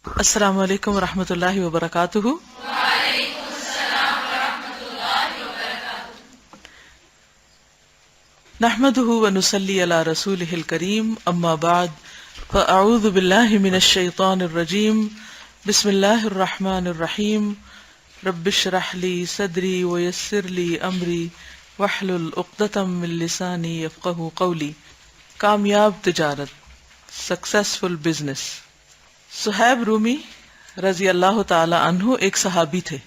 السلام علیکم ورحمۃ اللہ وبرکاتہ۔ نحمده ونصلی علی رسولہ الکریم، اما بعد فاعوذ باللہ من الشیطان الرجیم، بسم اللہ الرحمن الرحیم۔ رب اشرح لی صدری ویسر لی امری واحلل عقدۃ من لسانی یفقہوا قولی۔ کامیاب تجارت، سکسیسفل بزنس۔ صہیب رومی رضی اللہ تعالی عنہ ایک صحابی تھے۔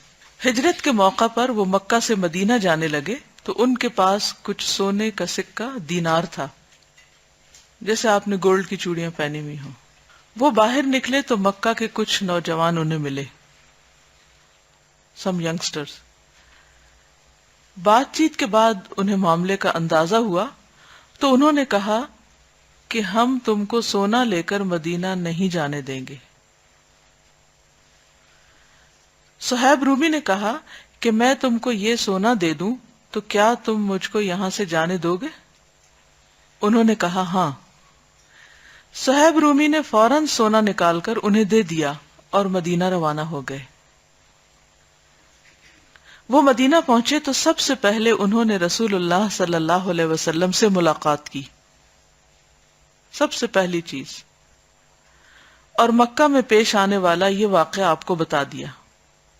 ہجرت کے موقع پر وہ مکہ سے مدینہ جانے لگے تو ان کے پاس کچھ سونے کا سکہ دینار تھا، جیسے آپ نے گولڈ کی چوڑیاں پہنی ہوئی ہوں۔ وہ باہر نکلے تو مکہ کے کچھ نوجوان انہیں ملے، سم ینگسٹرز۔ بات چیت کے بعد انہیں معاملے کا اندازہ ہوا تو انہوں نے کہا کہ ہم تم کو سونا لے کر مدینہ نہیں جانے دیں گے۔ صہیب رومی نے کہا کہ میں تم کو یہ سونا دے دوں تو کیا تم مجھ کو یہاں سے جانے دو گے؟ انہوں نے کہا ہاں۔ صہیب رومی نے فوراً سونا نکال کر انہیں دے دیا اور مدینہ روانہ ہو گئے۔ وہ مدینہ پہنچے تو سب سے پہلے انہوں نے رسول اللہ صلی اللہ علیہ وسلم سے ملاقات کی، سب سے پہلی چیز، اور مکہ میں پیش آنے والا یہ واقعہ آپ کو بتا دیا۔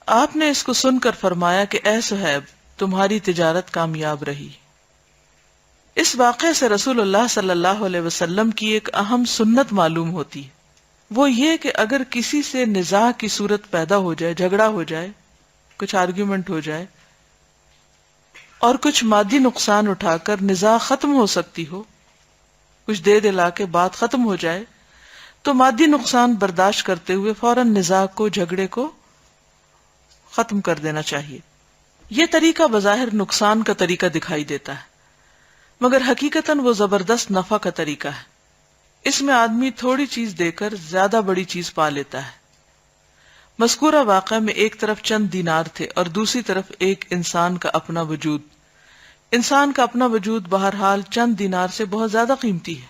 آپ نے اس کو سن کر فرمایا کہ اے صہیب، تمہاری تجارت کامیاب رہی۔ اس واقعے سے رسول اللہ صلی اللہ علیہ وسلم کی ایک اہم سنت معلوم ہوتی ہے، وہ یہ کہ اگر کسی سے نزاع کی صورت پیدا ہو جائے، جھگڑا ہو جائے، کچھ آرگیومنٹ ہو جائے اور کچھ مادی نقصان اٹھا کر نزاع ختم ہو سکتی ہو، کچھ دے دلا کے بات ختم ہو جائے، تو مادی نقصان برداشت کرتے ہوئے فوراً نزاع کو، جھگڑے کو ختم کر دینا چاہیے۔ یہ طریقہ بظاہر نقصان کا طریقہ دکھائی دیتا ہے، مگر حقیقتاً وہ زبردست نفع کا طریقہ ہے۔ اس میں آدمی تھوڑی چیز دے کر زیادہ بڑی چیز پا لیتا ہے۔ مذکورہ واقعہ میں ایک طرف چند دینار تھے اور دوسری طرف ایک انسان کا اپنا وجود۔ انسان کا اپنا وجود بہرحال چند دینار سے بہت زیادہ قیمتی ہے،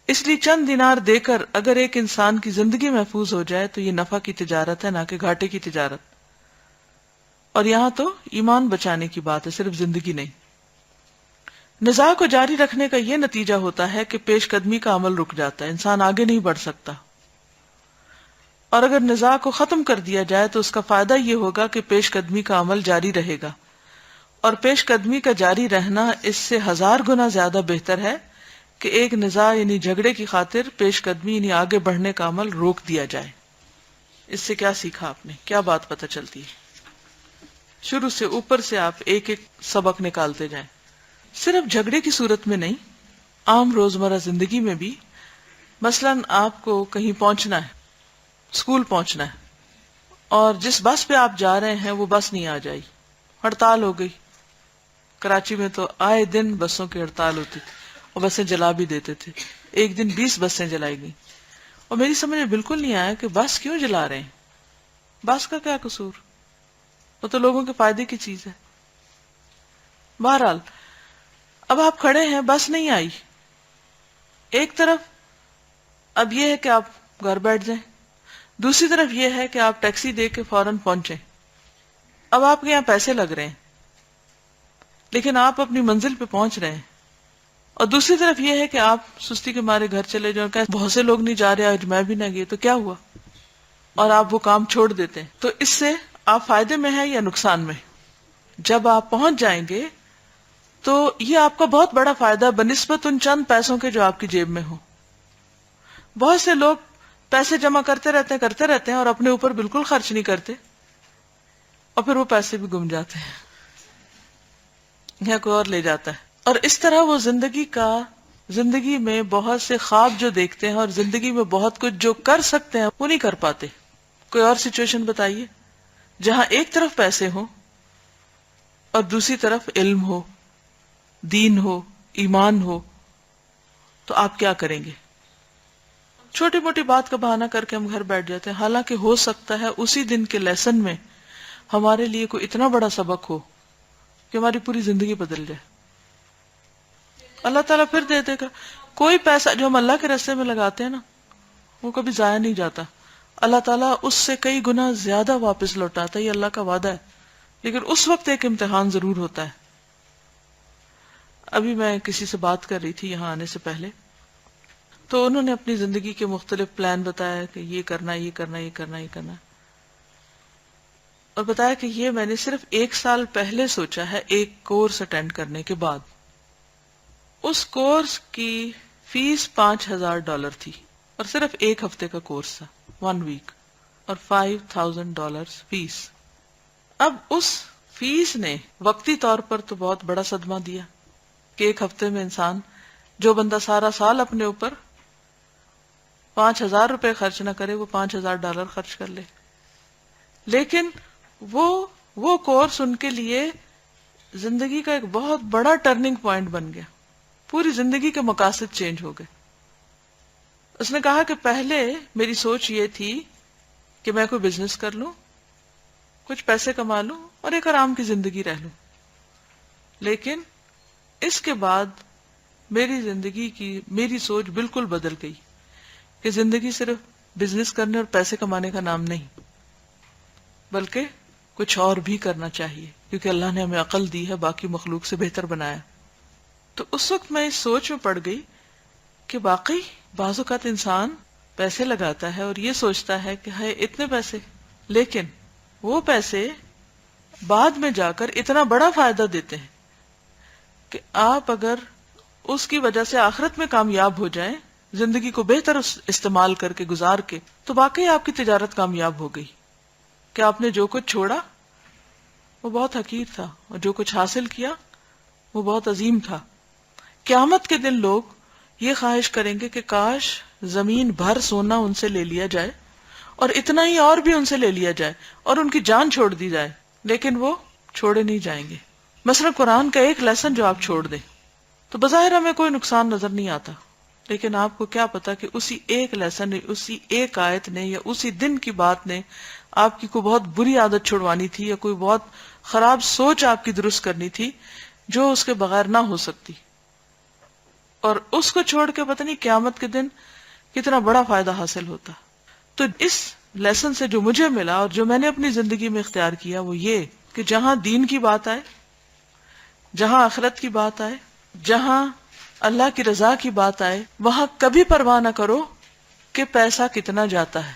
اس لیے چند دینار دے کر اگر ایک انسان کی زندگی محفوظ ہو جائے تو یہ نفع کی تجارت ہے، نہ کہ گھاٹے کی تجارت۔ اور یہاں تو ایمان بچانے کی بات ہے، صرف زندگی نہیں۔ نزاع کو جاری رکھنے کا یہ نتیجہ ہوتا ہے کہ پیش قدمی کا عمل رک جاتا ہے، انسان آگے نہیں بڑھ سکتا۔ اور اگر نزاع کو ختم کر دیا جائے تو اس کا فائدہ یہ ہوگا کہ پیش قدمی کا عمل جاری رہے گا، اور پیش قدمی کا جاری رہنا اس سے 1000 گنا زیادہ بہتر ہے کہ ایک نزاع یعنی جھگڑے کی خاطر پیش قدمی یعنی آگے بڑھنے کا عمل روک دیا جائے۔ اس سے کیا سیکھا آپ نے، کیا بات پتہ چلتی ہے؟ شروع سے اوپر سے آپ ایک ایک سبق نکالتے جائیں۔ صرف جھگڑے کی صورت میں نہیں، عام روزمرہ زندگی میں بھی، مثلاً آپ کو کہیں پہنچنا ہے، اسکول پہنچنا ہے، اور جس بس پہ آپ جا رہے ہیں وہ بس نہیں آ جائی، ہڑتال ہو گئی۔ کراچی میں تو آئے دن بسوں کی ہڑتال ہوتی تھی اور بسیں جلا بھی دیتے تھے۔ ایک دن 20 بسیں جلائی گئیں، اور میری سمجھ میں بالکل نہیں آیا کہ بس کیوں جلا رہے ہیں، بس کا کیا قصور، وہ تو لوگوں کے فائدے کی چیز ہے۔ بہرحال اب آپ کھڑے ہیں، بس نہیں آئی، ایک طرف اب یہ ہے کہ آپ گھر بیٹھ جائیں، دوسری طرف یہ ہے کہ آپ ٹیکسی دے کے فوراً پہنچیں۔ اب آپ کے یہاں پیسے لگ رہے ہیں لیکن آپ اپنی منزل پہ پہنچ رہے ہیں، اور دوسری طرف یہ ہے کہ آپ سستی کے مارے گھر چلے جاؤ، کہ بہت سے لوگ نہیں جا رہے، آج میں بھی نہ گئی تو کیا ہوا، اور آپ وہ کام چھوڑ دیتے ہیں۔ تو اس سے آپ فائدے میں ہیں یا نقصان میں؟ جب آپ پہنچ جائیں گے تو یہ آپ کا بہت بڑا فائدہ بنسبت ان چند پیسوں کے جو آپ کی جیب میں ہو۔ بہت سے لوگ پیسے جمع کرتے رہتے ہیں اور اپنے اوپر بالکل خرچ نہیں کرتے، اور پھر وہ پیسے بھی گم جاتے ہیں یا کوئی اور لے جاتا ہے، اور اس طرح وہ زندگی میں بہت سے خواب جو دیکھتے ہیں اور زندگی میں بہت کچھ جو کر سکتے ہیں وہ نہیں کر پاتے۔ کوئی اور سچویشن بتائیے جہاں ایک طرف پیسے ہوں اور دوسری طرف علم ہو، دین ہو، ایمان ہو، تو آپ کیا کریں گے؟ چھوٹی موٹی بات کا بہانہ کر کے ہم گھر بیٹھ جاتے ہیں، حالانکہ ہو سکتا ہے اسی دن کے لیسن میں ہمارے لیے کوئی اتنا بڑا سبق ہو کہ ہماری پوری زندگی بدل جائے۔ اللہ تعالیٰ پھر دے دے گا۔ کوئی پیسہ جو ہم اللہ کے راستے میں لگاتے ہیں نا، وہ کبھی ضائع نہیں جاتا، اللہ تعالیٰ اس سے کئی گنا زیادہ واپس لوٹاتا ہے، یہ اللہ کا وعدہ ہے، لیکن اس وقت ایک امتحان ضرور ہوتا ہے۔ ابھی میں کسی سے بات کر رہی تھی یہاں آنے سے پہلے، تو انہوں نے اپنی زندگی کے مختلف پلان بتایا کہ یہ کرنا، یہ کرنا، یہ کرنا، یہ کرنا، اور بتایا کہ یہ میں نے صرف 1 سال پہلے سوچا ہے ایک کورس اٹینڈ کرنے کے بعد۔ اس کورس کی فیس $5000 تھی، اور صرف 1 ہفتے کا کورس تھا، 1 ویک، اور $5000 فیس۔ اب اس فیس نے وقتی طور پر تو بہت بڑا صدمہ دیا کہ 1 ہفتے میں انسان، جو بندہ سارا سال اپنے اوپر $5000 خرچ نہ کرے، وہ $5000 خرچ کر لے۔ لیکن وہ کورس ان کے لیے زندگی کا ایک بہت بڑا ٹرننگ پوائنٹ بن گیا، پوری زندگی کے مقاصد چینج ہو گئے۔ اس نے کہا کہ پہلے میری سوچ یہ تھی کہ میں کوئی بزنس کر لوں، کچھ پیسے کما لوں اور ایک آرام کی زندگی رہ لوں، لیکن اس کے بعد میری زندگی کی میری سوچ بالکل بدل گئی کہ زندگی صرف بزنس کرنے اور پیسے کمانے کا نام نہیں، بلکہ کچھ اور بھی کرنا چاہیے، کیونکہ اللہ نے ہمیں عقل دی ہے، باقی مخلوق سے بہتر بنایا۔ تو اس وقت میں اس سوچ میں پڑ گئی کہ واقعی بعض اوقات انسان پیسے لگاتا ہے اور یہ سوچتا ہے کہ ہے اتنے پیسے، لیکن وہ پیسے بعد میں جا کر اتنا بڑا فائدہ دیتے ہیں کہ آپ اگر اس کی وجہ سے آخرت میں کامیاب ہو جائیں، زندگی کو بہتر استعمال کر کے گزار کے، تو واقعی آپ کی تجارت کامیاب ہو گئی کہ آپ نے جو کچھ چھوڑا وہ بہت حقیر تھا، اور جو کچھ حاصل کیا وہ بہت عظیم تھا۔ قیامت کے دن لوگ یہ خواہش کریں گے کہ کاش زمین بھر سونا ان سے لے لیا جائے، اور اتنا ہی اور بھی ان سے لے لیا جائے، اور ان کی جان چھوڑ دی جائے، لیکن وہ چھوڑے نہیں جائیں گے۔ مثلا قرآن کا ایک لیسن جو آپ چھوڑ دیں تو بظاہر ہمیں کوئی نقصان نظر نہیں آتا، لیکن آپ کو کیا پتا کہ اسی ایک لیسن نے، اسی ایک آیت نے، یا اسی دن کی بات نے آپ کی کوئی بہت بری عادت چھڑوانی تھی، یا کوئی بہت خراب سوچ آپ کی درست کرنی تھی جو اس کے بغیر نہ ہو سکتی، اور اس کو چھوڑ کے پتہ نہیں قیامت کے دن کتنا بڑا فائدہ حاصل ہوتا۔ تو اس لیسن سے جو مجھے ملا اور جو میں نے اپنی زندگی میں اختیار کیا وہ یہ کہ جہاں دین کی بات آئے، جہاں آخرت کی بات آئے، جہاں اللہ کی رضا کی بات آئے، وہاں کبھی پرواہ نہ کرو کہ پیسہ کتنا جاتا ہے،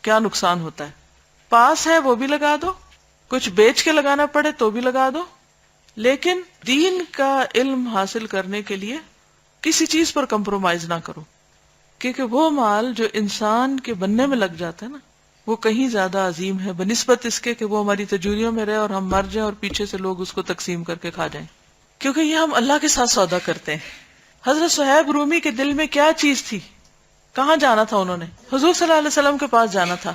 کیا نقصان ہوتا ہے۔ پاس ہے وہ بھی لگا دو، کچھ بیچ کے لگانا پڑے تو بھی لگا دو، لیکن دین کا علم حاصل کرنے کے لیے کسی چیز پر کمپرومائز نہ کرو، کیونکہ وہ مال جو انسان کے بننے میں لگ جاتا ہے نا، وہ کہیں زیادہ عظیم ہے بنسبت اس کے کہ وہ ہماری تجوریوں میں رہے اور ہم مر جائیں اور پیچھے سے لوگ اس کو تقسیم کر کے کھا جائیں، کیونکہ یہ ہم اللہ کے ساتھ سودا کرتے ہیں۔ حضرت صہیب رومی کے دل میں کیا چیز تھی؟ کہاں جانا تھا انہوں نے؟ حضور صلی اللہ علیہ وسلم کے پاس جانا تھا۔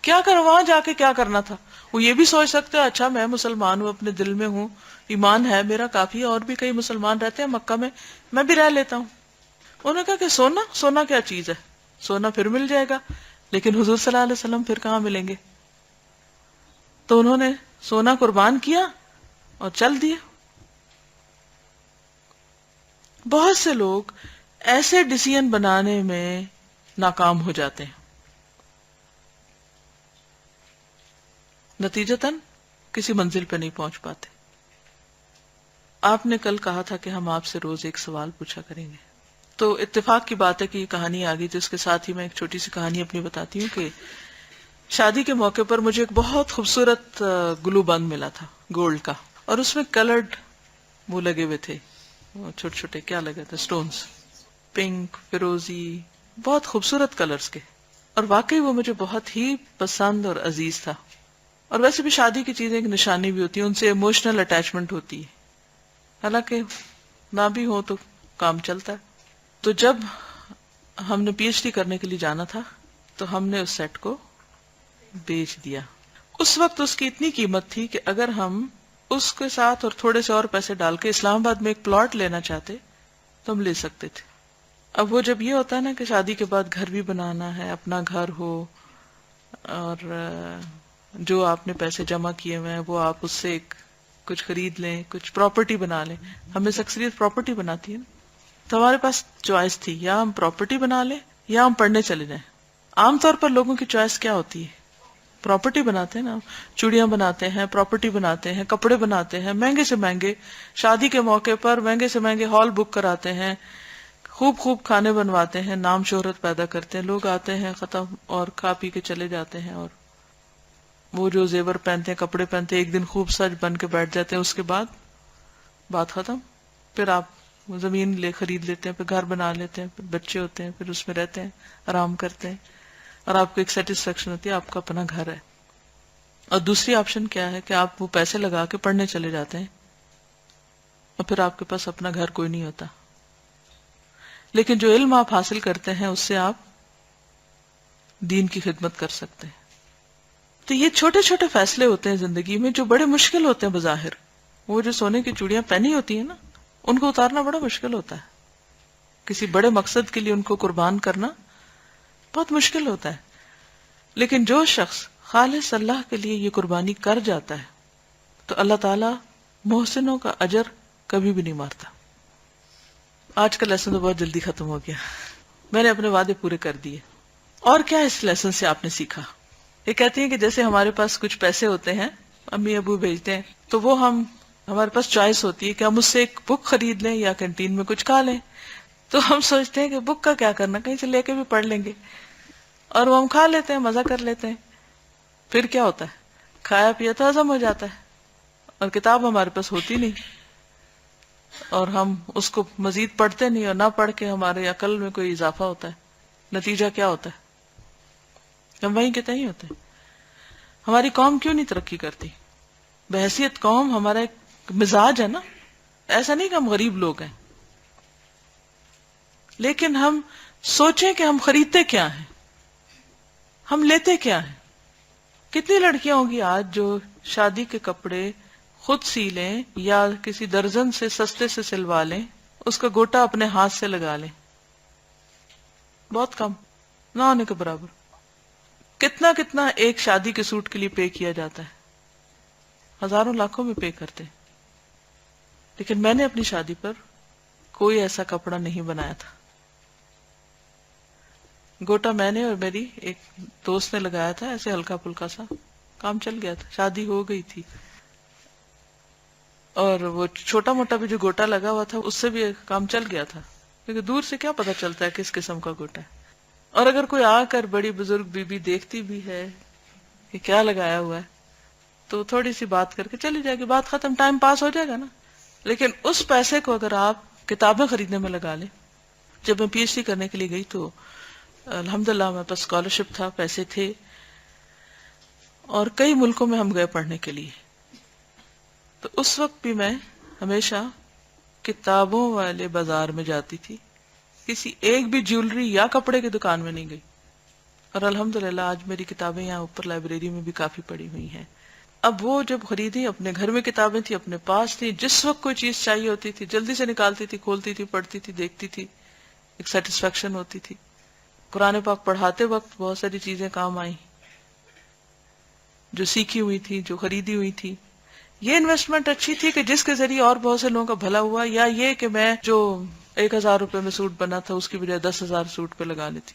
کیا کرو وہاں جا کے کیا کرنا تھا؟ وہ یہ بھی سوچ سکتے اچھا میں مسلمان ہوں، اپنے دل میں ہوں، ایمان ہے میرا کافی، اور بھی کئی مسلمان رہتے ہیں مکہ میں بھی رہ لیتا ہوں۔ انہوں نے کہا کہ سونا کیا چیز ہے، سونا پھر مل جائے گا، لیکن حضور صلی اللہ علیہ وسلم پھر کہاں ملیں گے؟ تو انہوں نے سونا قربان کیا اور چل دیا۔ بہت سے لوگ ایسے ڈیسیژن بنانے میں ناکام ہو جاتے ہیں، نتیجتاً کسی منزل پہ نہیں پہنچ پاتے۔ آپ نے کل کہا تھا کہ ہم آپ سے روز ایک سوال پوچھا کریں گے، تو اتفاق کی بات ہے کہ یہ کہانی آ گئی، تو اس کے ساتھ ہی میں ایک چھوٹی سی کہانی اپنی بتاتی ہوں کہ شادی کے موقع پر مجھے ایک بہت خوبصورت گلو بند ملا تھا گولڈ کا، اور اس میں کلرڈ وہ لگے ہوئے تھے، چھوٹے چھوٹے کیا لگے تھے سٹونز، پنک، فیروزی، بہت خوبصورت کلرز کے، اور واقعی وہ مجھے بہت ہی پسند اور عزیز تھا۔ اور ویسے بھی شادی کی چیزیں ایک نشانی بھی ہوتی ہے، ان سے ایموشنل اٹیچمنٹ ہوتی ہے، حالانکہ نہ بھی ہو تو کام چلتا ہے۔ تو جب ہم نے پی ایچ ڈی کرنے کے لیے جانا تھا تو ہم نے اس سیٹ کو بیچ دیا۔ اس وقت اس کی اتنی قیمت تھی کہ اگر ہم اس کے ساتھ اور تھوڑے سے اور پیسے ڈال کے اسلام آباد میں ایک پلاٹ لینا چاہتے تو ہم لے سکتے تھے۔ اب وہ جب یہ ہوتا ہے نا کہ شادی کے بعد گھر بھی بنانا ہے، اپنا گھر ہو، اور جو آپ نے پیسے جمع کیے ہوئے ہیں وہ آپ اس سے کچھ خرید لیں، کچھ پراپرٹی بنا لیں، ہمیں اکثریت پراپرٹی بناتی ہے نا، تو ہمارے پاس چوائس تھی، یا ہم پراپرٹی بنا لیں یا ہم پڑھنے چلے جائیں۔ عام طور پر لوگوں کی چوائس کیا ہوتی ہے؟ پراپرٹی بناتے ہیں نا، چوڑیاں بناتے ہیں، پراپرٹی بناتے ہیں، کپڑے بناتے ہیں مہنگے سے مہنگے، شادی کے موقع پر مہنگے سے مہنگے ہال بک کراتے ہیں، خوب خوب کھانے بنواتے ہیں، نام شہرت پیدا کرتے ہیں، لوگ آتے ہیں ختم اور کھا پی کے چلے جاتے ہیں، اور وہ جو زیور پہنتے ہیں، کپڑے پہنتے ہیں، ایک دن خوب سج بن کے بیٹھ جاتے ہیں، اس کے بعد بات ختم. پھر آپ زمین خرید لیتے ہیں، پھر گھر بنا لیتے ہیں، پھر بچے ہوتے ہیں، پھر اس میں رہتے ہیں، آرام کرتے ہیں، اور آپ کو ایک سیٹسفیکشن ہوتی ہے، آپ کا اپنا گھر ہے. اور دوسری آپشن کیا ہے کہ آپ وہ پیسے لگا کے پڑھنے چلے جاتے ہیں اور پھر آپ کے پاس اپنا گھر کوئی نہیں ہوتا. لیکن جو علم آپ حاصل کرتے ہیں اس سے آپ دین کی خدمت کر سکتے ہیں. تو یہ چھوٹے چھوٹے فیصلے ہوتے ہیں زندگی میں جو بڑے مشکل ہوتے ہیں بظاہر. وہ جو سونے کی چوڑیاں پہنی ہوتی ہیں نا، ان کو اتارنا بڑا مشکل ہوتا ہے. کسی بڑے مقصد کے لیے ان کو قربان کرنا بہت مشکل ہوتا ہے. لیکن جو شخص خالص اللہ کے لیے یہ قربانی کر جاتا ہے تو اللہ تعالی محسنوں کا اجر کبھی بھی نہیں مارتا. آج کا لیسن تو بہت جلدی ختم ہو گیا، میں نے اپنے وعدے پورے کر دیے. اور کیا اس لیسن سے آپ نے سیکھا؟ یہ کہتی ہیں کہ جیسے ہمارے پاس کچھ پیسے ہوتے ہیں، امی ابو بھیجتے ہیں، تو وہ ہمارے پاس چوائس ہوتی ہے کہ ہم اس سے ایک بک خرید لیں یا کینٹین میں کچھ کھا لیں. تو ہم سوچتے ہیں کہ بک کا کیا کرنا، کہیں سے لے کے بھی پڑھ لیں گے، اور وہ ہم کھا لیتے ہیں، مزہ کر لیتے ہیں. پھر کیا ہوتا ہے؟ کھایا پیا تو ہضم ہو جاتا ہے، اور کتاب ہمارے پاس ہوتی نہیں، اور ہم اس کو مزید پڑھتے نہیں، اور نہ پڑھ کے ہمارے عقل میں کوئی اضافہ ہوتا ہے. نتیجہ کیا ہوتا ہے؟ ہم وہیں کے تہیں ہوتے ہیں. ہماری قوم کیوں نہیں ترقی کرتی؟ بحیثیت قوم ہمارا ایک مزاج ہے نا. ایسا نہیں کہ ہم غریب لوگ ہیں، لیکن ہم سوچیں کہ ہم خریدتے کیا ہیں، ہم لیتے کیا ہیں. کتنی لڑکیاں ہوں گی آج جو شادی کے کپڑے خود سی لیں یا کسی درزن سے سستے سے سلوا لیں، اس کا گوٹا اپنے ہاتھ سے لگا لیں. بہت کم، نہ ہونے کے برابر. کتنا کتنا ایک شادی کے سوٹ کے لیے پے کیا جاتا ہے، ہزاروں لاکھوں میں پے کرتے ہیں. لیکن میں نے اپنی شادی پر کوئی ایسا کپڑا نہیں بنایا تھا. گوٹا میں نے اور میری ایک دوست نے لگایا تھا، ایسے ہلکا پھلکا سا کام چل گیا تھا. شادی ہو گئی تھی، اور وہ چھوٹا موٹا بھی جو گوٹا لگا ہوا تھا اس سے بھی کام چل گیا تھا، کیونکہ دور سے کیا پتا چلتا ہے کس قسم کا گوٹا ہے. اور اگر کوئی آ کر بڑی بزرگ بی بی دیکھتی بھی ہے کہ کیا لگایا ہوا ہے تو تھوڑی سی بات کر کے چلی جائے گی، بات ختم، ٹائم پاس ہو جائے گا نا. لیکن اس پیسے کو اگر آپ کتابیں خریدنے میں لگا لیں. جب میں پی ایچ ڈی کرنے کے لیے گئی تو الحمدللہ میرے پاس اسکالرشپ تھا، پیسے تھے، اور کئی ملکوں میں ہم گئے پڑھنے کے لیے. تو اس وقت بھی میں ہمیشہ کتابوں والے بازار میں جاتی تھی، کسی ایک بھی جیولری یا کپڑے کی دکان میں نہیں گئی. اور الحمدللہ آج میری کتابیں یہاں اوپر لائبریری میں بھی کافی پڑی ہوئی ہیں. اب وہ جب خریدی، اپنے گھر میں کتابیں تھی، اپنے پاس تھی، جس وقت کوئی چیز چاہیے ہوتی تھی جلدی سے نکالتی تھی، کھولتی تھی، پڑھتی تھی، دیکھتی تھی، ایک سیٹسفیکشن ہوتی تھی. قرآن پاک پڑھاتے وقت بہت ساری چیزیں کام آئیں جو سیکھی ہوئی تھی، جو خریدی ہوئی تھی. یہ انویسٹمنٹ اچھی تھی کہ جس کے ذریعے اور بہت سے لوگوں کا بھلا ہوا، یا یہ کہ میں جو 1,000 روپے میں سوٹ بنا تھا اس کی بجائے 10,000 سوٹ پہ لگا لیتی.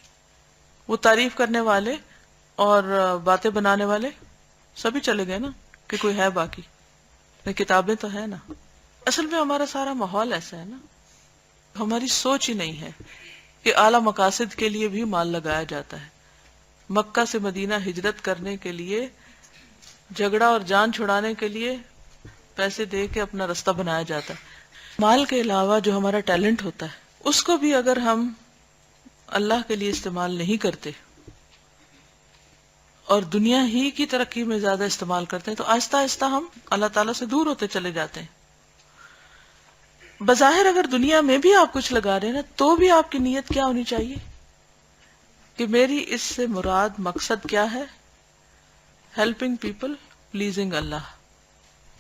وہ تعریف کرنے والے اور باتیں بنانے والے سبھی چلے گئے نا، کہ کوئی ہے باقی. کتابیں تو ہے نا. اصل میں ہمارا سارا ماحول ایسا ہے نا، ہماری سوچ ہی نہیں ہے کہ اعلیٰ مقاصد کے لیے بھی مال لگایا جاتا ہے. مکہ سے مدینہ ہجرت کرنے کے لیے، جھگڑا اور جان چھڑانے کے لیے پیسے دے کے اپنا رستہ بنایا جاتا ہے. مال کے علاوہ جو ہمارا ٹیلنٹ ہوتا ہے اس کو بھی اگر ہم اللہ کے لیے استعمال نہیں کرتے اور دنیا ہی کی ترقی میں زیادہ استعمال کرتے ہیں تو آہستہ آہستہ ہم اللہ تعالیٰ سے دور ہوتے چلے جاتے ہیں. بظاہر اگر دنیا میں بھی آپ کچھ لگا رہے ہیں نا تو بھی آپ کی نیت کیا ہونی چاہیے کہ میری اس سے مراد مقصد کیا ہے؟ ہیلپنگ پیپل، پلیزنگ اللہ،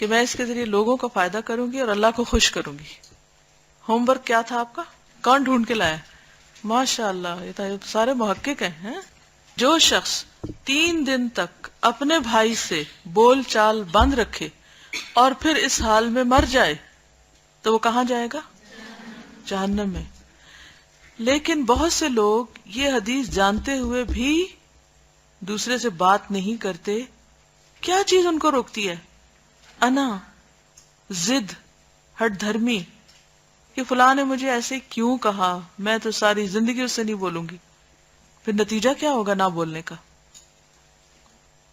کہ میں اس کے ذریعے لوگوں کا فائدہ کروں گی اور اللہ کو خوش کروں گی. ہوم ورک کیا تھا آپ کا؟ کون ڈھونڈ کے لایا؟ ماشاء اللہ، یہ تو سارے محقق ہیں. جو شخص 3 دن تک اپنے بھائی سے بول چال بند رکھے اور پھر اس حال میں مر جائے تو وہ کہاں جائے گا؟ جہنم میں. لیکن بہت سے لوگ یہ حدیث جانتے ہوئے بھی دوسرے سے بات نہیں کرتے. کیا چیز ان کو روکتی ہے؟ انا، ضد، ہٹ دھرمی، کہ فلاں نے مجھے ایسے کیوں کہا، میں تو ساری زندگی اس سے نہیں بولوں گی. پھر نتیجہ کیا ہوگا نہ بولنے کا؟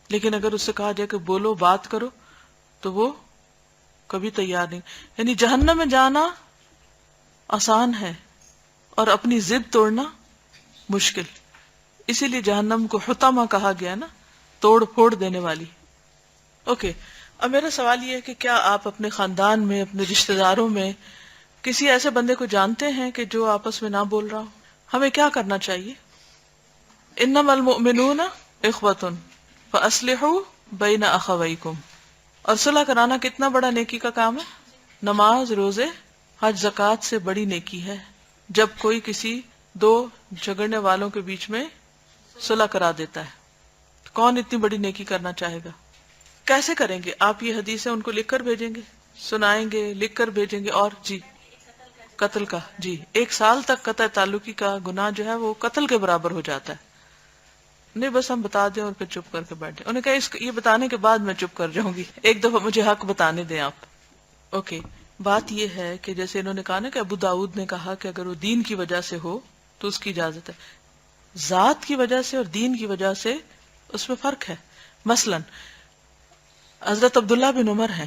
لیکن اگر اس سے کہا جائے کہ بولو، بات کرو، تو وہ کبھی تیار نہیں. یعنی جہنم میں جانا آسان ہے اور اپنی ضد توڑنا مشکل. اسی لیے جہنم کو حطمہ کہا گیا نا، توڑ پھوڑ دینے والی. اوکے، اب میرا سوال یہ ہے کہ کیا آپ اپنے خاندان میں، اپنے رشتہ داروں میں کسی ایسے بندے کو جانتے ہیں کہ جو آپس میں نہ بول رہا ہو؟ ہمیں کیا کرنا چاہیے؟ انما المؤمنون اخوۃ فاصلحوا بین اخویکم. اور صلح کرانا کتنا بڑا نیکی کا کام ہے؟ نماز، روزے، حج، زکوٰۃ سے بڑی نیکی ہے جب کوئی کسی دو جھگڑنے والوں کے بیچ میں صلح کرا دیتا ہے. تو کون اتنی بڑی نیکی کرنا چاہے گا؟ کیسے کریں گے؟ آپ یہ حدیثیں ان کو لکھ کر بھیجیں گے، سنائیں گے، لکھ کر بھیجیں گے. اور جی قتل کا، جی 1 سال تک قطع تعلقی کا گناہ جو ہے وہ قتل کے برابر ہو جاتا ہے. نہیں بس ہم بتا دیں اور پھر چپ کر کے بیٹھ جائیں. انہوں نے کہا یہ بتانے کے بعد میں چپ کر جاؤں گی، ایک دفعہ مجھے حق بتانے دیں آپ. اوکے، بات یہ ہے کہ جیسے انہوں نے کہا نا کہ ابو داؤد نے کہا کہ اگر وہ دین کی وجہ سے ہو تو اس کی اجازت ہے. ذات کی وجہ سے اور دین کی وجہ سے اس میں فرق ہے. مثلا حضرت عبداللہ بن عمر ہیں،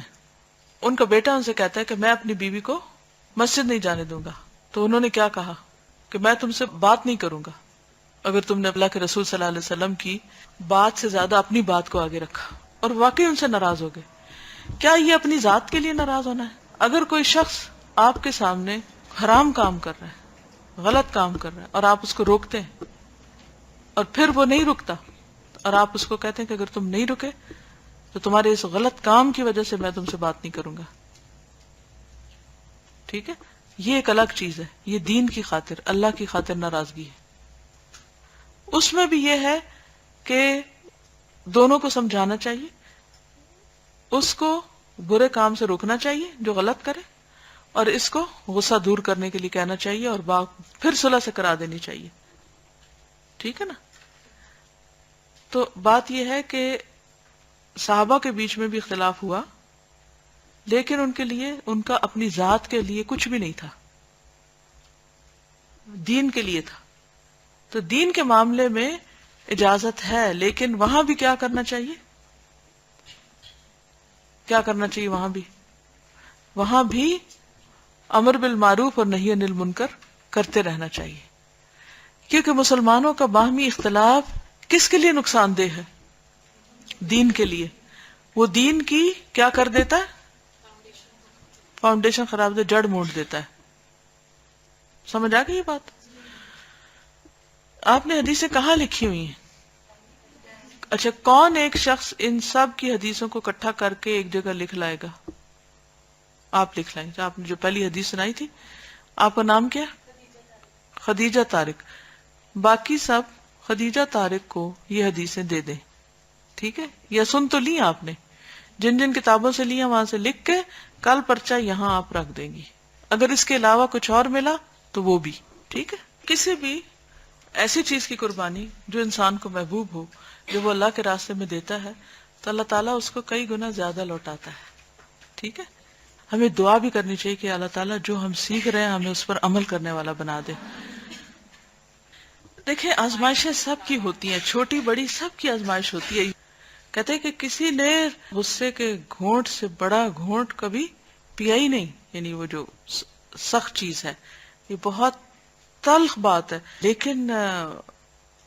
ان کا بیٹا ان سے کہتا ہے کہ میں اپنی بیوی کو مسجد نہیں جانے دوں گا. تو انہوں نے کیا کہا کہ میں تم سے بات نہیں کروں گا اگر تم نے اللہ کے رسول صلی اللہ علیہ وسلم کی بات سے زیادہ اپنی بات کو آگے رکھا. اور واقعی ان سے ناراض ہو گئے. کیا یہ اپنی ذات کے لیے ناراض ہونا ہے؟ اگر کوئی شخص آپ کے سامنے حرام کام کر رہا ہے، غلط کام کر رہا ہے، اور آپ اس کو روکتے ہیں اور پھر وہ نہیں رکتا، اور آپ اس کو کہتے ہیں کہ اگر تم نہیں رکے تو تمہارے اس غلط کام کی وجہ سے میں تم سے بات نہیں کروں گا، ٹھیک ہے؟ یہ ایک الگ چیز ہے. یہ دین کی خاطر، اللہ کی خاطر ناراضگی ہے. اس میں بھی یہ ہے کہ دونوں کو سمجھانا چاہیے، اس کو برے کام سے روکنا چاہیے جو غلط کرے، اور اس کو غصہ دور کرنے کے لیے کہنا چاہیے اور پھر صلح سے کرا دینی چاہیے. ٹھیک ہے نا؟ تو بات یہ ہے کہ صحابہ کے بیچ میں بھی اختلاف ہوا، لیکن ان کے لیے، ان کا اپنی ذات کے لیے کچھ بھی نہیں تھا، دین کے لیے تھا. تو دین کے معاملے میں اجازت ہے، لیکن وہاں بھی کیا کرنا چاہیے؟ کیا کرنا چاہیے وہاں بھی امر بالمعروف اور نہی عن المنکر کرتے رہنا چاہیے. کیونکہ مسلمانوں کا باہمی اختلاف کس کے لیے نقصان دہ ہے؟ دین کے لیے. وہ دین کی کیا کر دیتا ہے؟ فاؤنڈیشن خراب دے، جڑ موڑ دیتا ہے. سمجھ آ گئی یہ بات؟ آپ نے حدیثیں کہاں لکھی ہوئی ہیں؟ اچھا، کون ایک شخص ان سب کی حدیثوں کو اکٹھا کر کے ایک جگہ لکھ لائے گا؟ آپ لکھ لائیں گے. آپ نے جو پہلی حدیث سنائی تھی، آپ کا نام کیا؟ خدیجہ طارق. باقی سب خدیجہ طارق کو یہ حدیثیں دے دیں، ٹھیک ہے؟ یا سن تو لی آپ نے، جن جن کتابوں سے لیا وہاں سے لکھ کے کل پرچہ یہاں آپ رکھ دیں گی. اگر اس کے علاوہ کچھ اور ملا تو وہ بھی ٹھیک ہے. کسی بھی ایسی چیز کی قربانی جو انسان کو محبوب ہو، جو وہ اللہ کے راستے میں دیتا ہے، تو اللہ تعالیٰ اس کو کئی گنا زیادہ لوٹاتا ہے. ٹھیک ہے؟ ہمیں دعا بھی کرنی چاہیے کہ اللہ تعالیٰ جو ہم سیکھ رہے ہیں ہمیں اس پر عمل کرنے والا بنا دے. دیکھیں، آزمائشیں سب کی ہوتی ہیں، چھوٹی بڑی سب کی آزمائش ہوتی ہے. کہتے ہیں کہ کسی نے غصے کے گھونٹ سے بڑا گھونٹ کبھی پیا ہی نہیں. یعنی وہ جو سخت چیز ہے، یہ بہت تلخ بات ہے، لیکن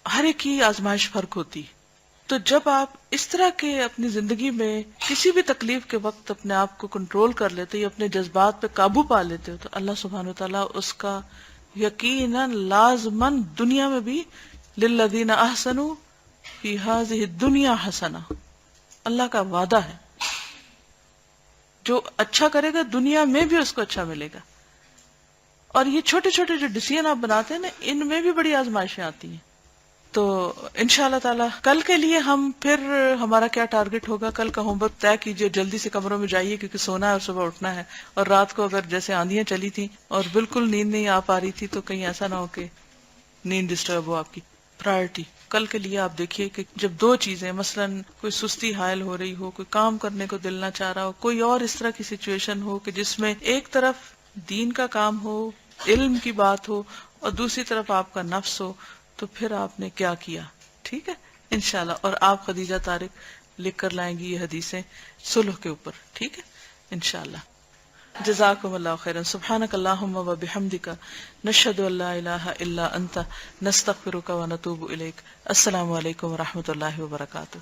ہر ایک کی آزمائش فرق ہوتی. تو جب آپ اس طرح کے اپنی زندگی میں کسی بھی تکلیف کے وقت اپنے آپ کو کنٹرول کر لیتے یا اپنے جذبات پہ قابو پا لیتے ہو، تو اللہ سبحانہ وتعالیٰ اس کا یقیناً لازماً دنیا میں بھی للذین احسنوا فی ہذہ الدنیا حسنہ، اللہ کا وعدہ ہے، جو اچھا کرے گا دنیا میں بھی اس کو اچھا ملے گا. اور یہ چھوٹے چھوٹے جو ڈیسیژن آپ بناتے ہیں نا، ان میں بھی بڑی آزمائشیں آتی ہیں. تو انشاءاللہ تعالی کل کے لیے ہم پھر ہمارا کیا ٹارگٹ ہوگا، کل کا ہوم ورک طے کیجئے، جلدی سے کمروں میں جائیے کیونکہ سونا ہے اور صبح اٹھنا ہے. اور رات کو اگر جیسے آندیاں چلی تھیں اور بالکل نیند نہیں آ پا رہی تھی تو کہیں ایسا نہ ہو کہ نیند ڈسٹرب ہو آپ کی پرائرٹی. کل کے لیے آپ دیکھیے کہ جب دو چیزیں مثلا کوئی سستی حائل ہو رہی ہو، کوئی کام کرنے کو دل نہ چاہ رہا ہو، کوئی اور اس طرح کی سچویشن ہو کہ جس میں ایک طرف دین کا کام ہو، علم کی بات ہو، اور دوسری طرف آپ کا نفس ہو، تو پھر آپ نے کیا کیا؟ ٹھیک ہے انشاءاللہ. اور آپ خدیجہ طارق لکھ کر لائیں گی یہ حدیثیں صلح کے اوپر. ٹھیک ہے انشاءاللہ. جزاکم اللہ خیرا. سبحانک اللہم و بحمدک نشہد ان لا الہ الا انت نستغفرک و نتوب الیک. السلام علیکم و رحمۃ اللہ وبرکاتہ.